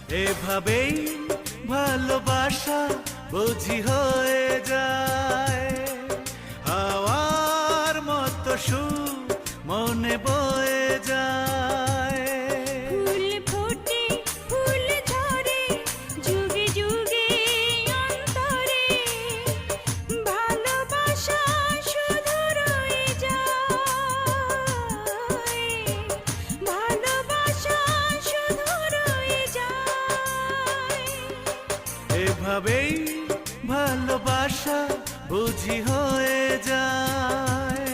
এভাবেই ভালোবাসা বুঝি হয়ে যায় হাওয়ার মতো সুর মনে বয়ে যায়। ফুল ফোটে ফুল ঝরে যুগে যুগে অন্তরে, ভালোবাসা শুধু রয়ে যায়, ভালোবাসা শুধু রয়ে যায়। এভাবেই ভালোবাসা বুঝি হয়ে যায়।